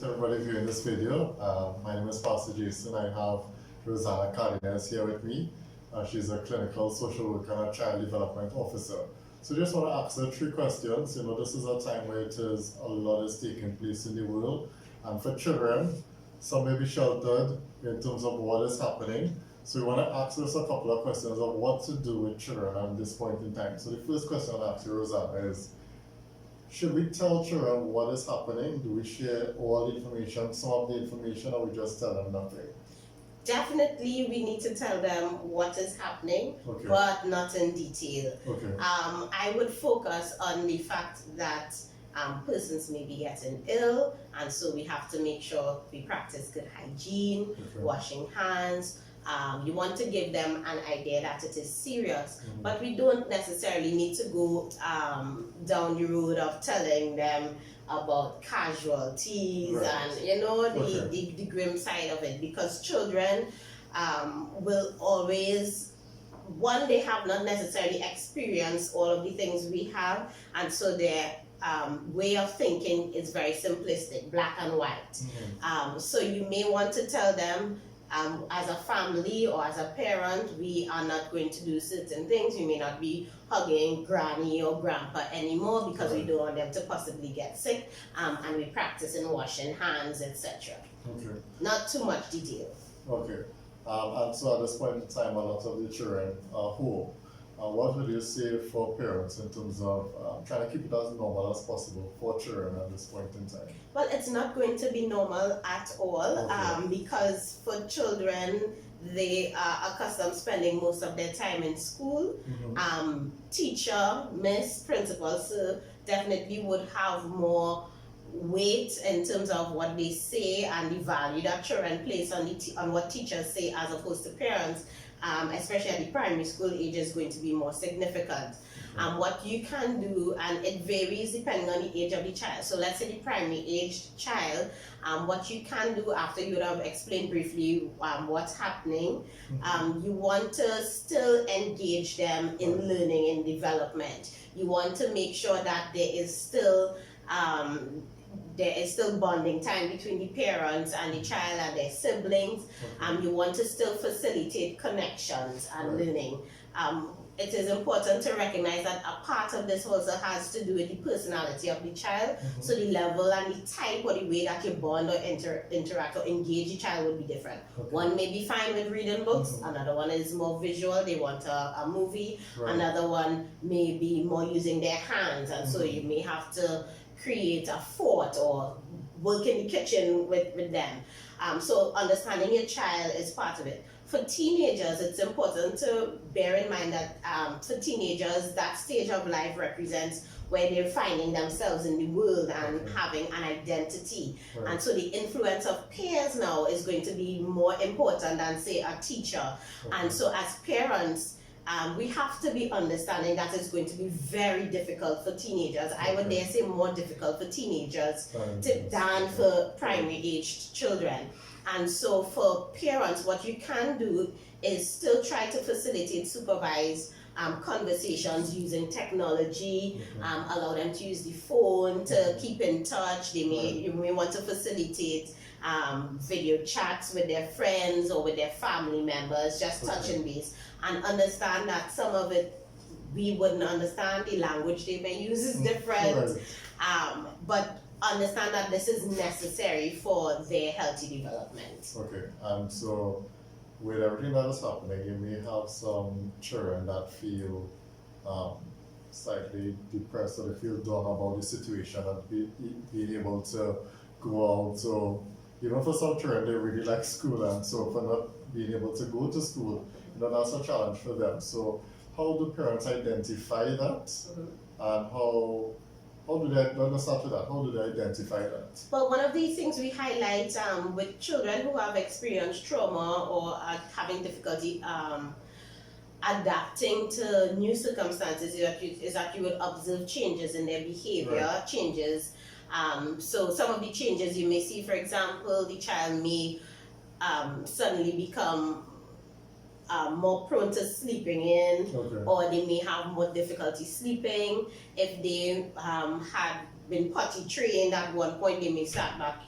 to everybody viewing this video. My name is Pastor Jason. I have Rosanna Cardines here with me. She's a clinical social worker and a child development officer. So just want to ask her 3 questions. This is a time where it is a lot is taking place in the world. And for children, some may be sheltered in terms of what is happening. So we want to ask us a couple of questions of what to do with children at this point in time. So the first question I'll ask you, Rosanna, is should we tell children what is happening? Do we share all the information, some of the information, or we just tell them nothing? Definitely, we need to tell them what is happening, but not in detail. I would focus on the fact that persons may be getting ill, and so we have to make sure we practice good hygiene, washing hands. You want to give them an idea that it is serious, but we don't necessarily need to go down the road of telling them about casualties and the grim side of it, because children will always, one, they have not necessarily experienced all of the things we have, and so their way of thinking is very simplistic, black and white. So you may want to tell them, as a family or as a parent, we are not going to do certain things. We may not be hugging granny or grandpa anymore because we don't want them to possibly get sick, and we practice in washing hands, etc. Not too much detail. And so at this point in time, a lot of the children are home. What would you say for parents in terms of trying to keep it as normal as possible for children at this point in time? Well, it's not going to be normal at all, because for children, they are accustomed spending most of their time in school. Teacher, miss, principal, so definitely would have more weight in terms of what they say and the value that children place on what teachers say as opposed to parents. Especially at the primary school age, is going to be more significant. What you can do, and it varies depending on the age of the child. So let's say the primary aged child, what you can do after you would have explained briefly what's happening, you want to still engage them in learning and development. You want to make sure that there is still bonding time between the parents and the child and their siblings. You want to still facilitate connections and learning. It is important to recognize that a part of this also has to do with the personality of the child. So the level and the type or the way that you bond or interact or engage the child would be different. One may be fine with reading books, another one is more visual, they want a movie, another one may be more using their hands, and so you may have to create a fort or work in the kitchen with them. So understanding your child is part of it. For teenagers, it's important to bear in mind that for teenagers, that stage of life represents where they're finding themselves in the world and having an identity. And so the influence of peers now is going to be more important than, say, a teacher. And so as parents, we have to be understanding that it's going to be very difficult for teenagers. I would dare say more difficult for teenagers than for primary aged children. And so for parents, what you can do is still try to facilitate, supervise conversations using technology, allow them to use the phone to keep in touch. You may want to facilitate video chats with their friends or with their family members, just touching base, and understand that some of it we wouldn't understand. The language they may use is different, but understand that this is necessary for their healthy development. So with everything that is happening, you may have some children that feel slightly depressed, or they feel down about the situation and being able to go out. So even for some children, they really like school, and so for not being able to go to school, that's a challenge for them. So how do parents identify that, and how do they, let's start with that, how do they identify that? Well, one of the things we highlight with children who have experienced trauma or are having difficulty adapting to new circumstances is that you will observe changes in their behavior, changes. So some of the changes you may see, for example, the child may suddenly become more prone to sleeping in, or they may have more difficulty sleeping. If they had been potty trained at one point, they may start back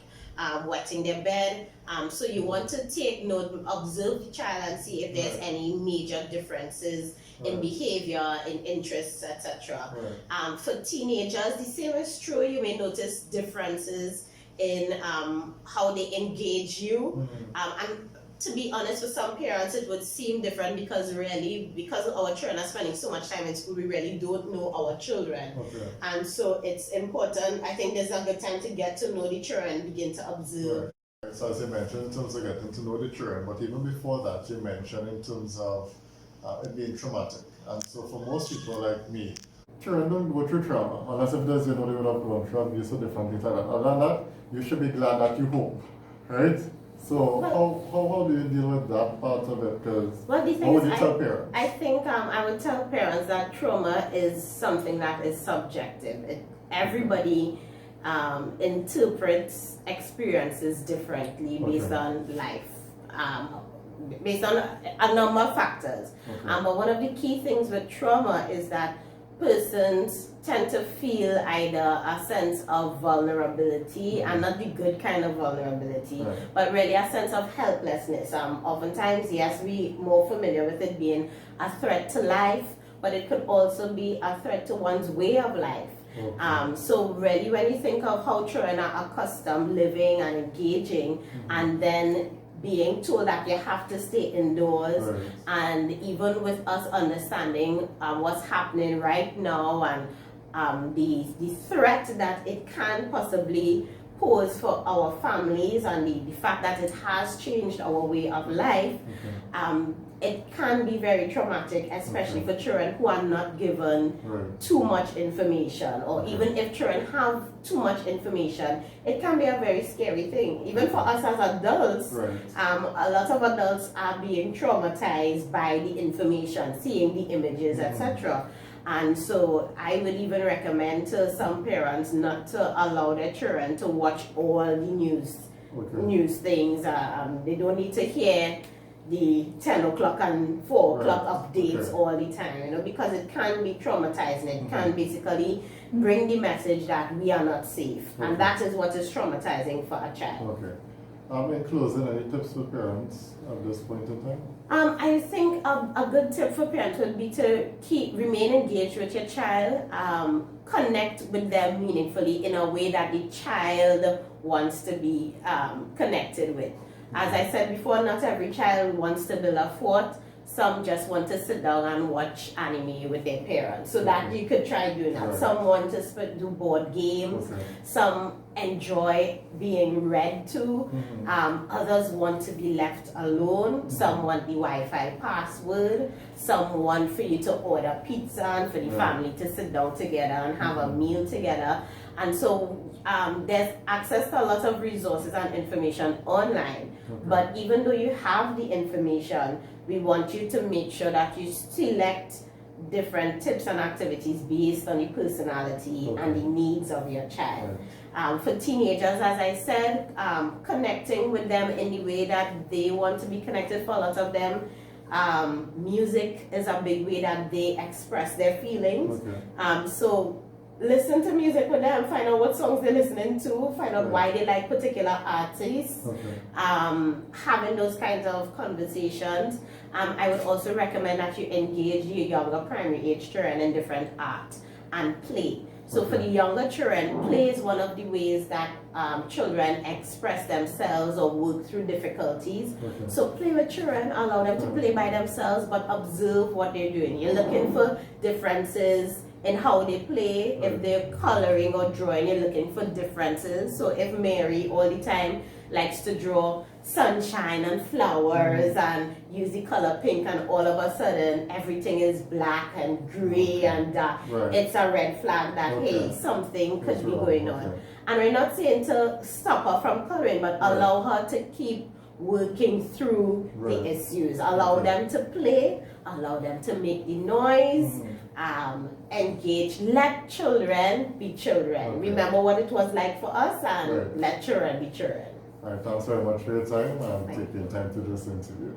wetting their bed. So you want to take note, observe the child and see if there's any major differences in behavior, in interests, etc. For teenagers, the same is true. You may notice differences in how they engage you. And to be honest, for some parents it would seem different because our children are spending so much time in school, we really don't know our children. And so it's important. I think there's a good time to get to know the children and begin to observe. So as you mentioned in terms of getting to know the children, but even before that you mentioned in terms of it being traumatic. And so for most people like me, children don't go through trauma unless if there's, they would have gone through abuse or different things like that. Other than that, you should be glad that you home, right? So how do you deal with that part of it? Because what would you tell parents? I think I would tell parents that trauma is something that is subjective. Everybody interprets experiences differently based on life, based on a number of factors. But one of the key things with trauma is that persons tend to feel either a sense of vulnerability, and not the good kind of vulnerability, but really a sense of helplessness. Oftentimes, yes, we're more familiar with it being a threat to life, but it could also be a threat to one's way of life. So really, when you think of how children are accustomed living and engaging, and then being told that you have to stay indoors, and even with us understanding what's happening right now and the threat that it can possibly pose for our families, and the fact that it has changed our way of life, it can be very traumatic, especially for children who are not given too much information, or even if children have too much information, it can be a very scary thing. Even for us as adults, a lot of adults are being traumatized by the information, seeing the images, etc. And so I would even recommend to some parents not to allow their children to watch all the news things. They don't need to hear the 10 o'clock and 4 o'clock updates all the time, because it can be traumatizing. It can basically bring the message that we are not safe, and that is what is traumatizing for a child. In closing, any tips for parents at this point in time? I think a good tip for parents would be to remain engaged with your child, connect with them meaningfully in a way that the child wants to be connected with. As I said before, not every child wants to build a fort. Some just want to sit down and watch anime with their parents. So that you could try doing that. Some want to do board games. Some enjoy being read to. Others want to be left alone. Some want the Wi-Fi password. Some want for you to order pizza and for the family to sit down together and have a meal together. And so there's access to a lot of resources and information online. But even though you have the information, we want you to make sure that you select different tips and activities based on the personality and the needs of your child. For teenagers, as I said, connecting with them in the way that they want to be connected. For a lot of them, music is a big way that they express their feelings. So listen to music with them, find out what songs they're listening to, find out why they like particular artists, having those kinds of conversations. I would also recommend that you engage your younger primary age children in different art and play. So for the younger children, play is one of the ways that children express themselves or work through difficulties. So play with children, allow them to play by themselves, but observe what they're doing. You're looking for differences in how they play. If they're coloring or drawing, you're looking for differences. So if Mary all the time likes to draw sunshine and flowers and use the color pink, and all of a sudden everything is black and gray and it's a red flag that hey, something could be going on. And we're not saying to stop her from coloring, but allow her to keep working through the issues. Allow them to play, allow them to make the noise, engage, let children be children. Remember what it was like for us, and let children be children. All right, thanks very much for your time and taking time to do this interview.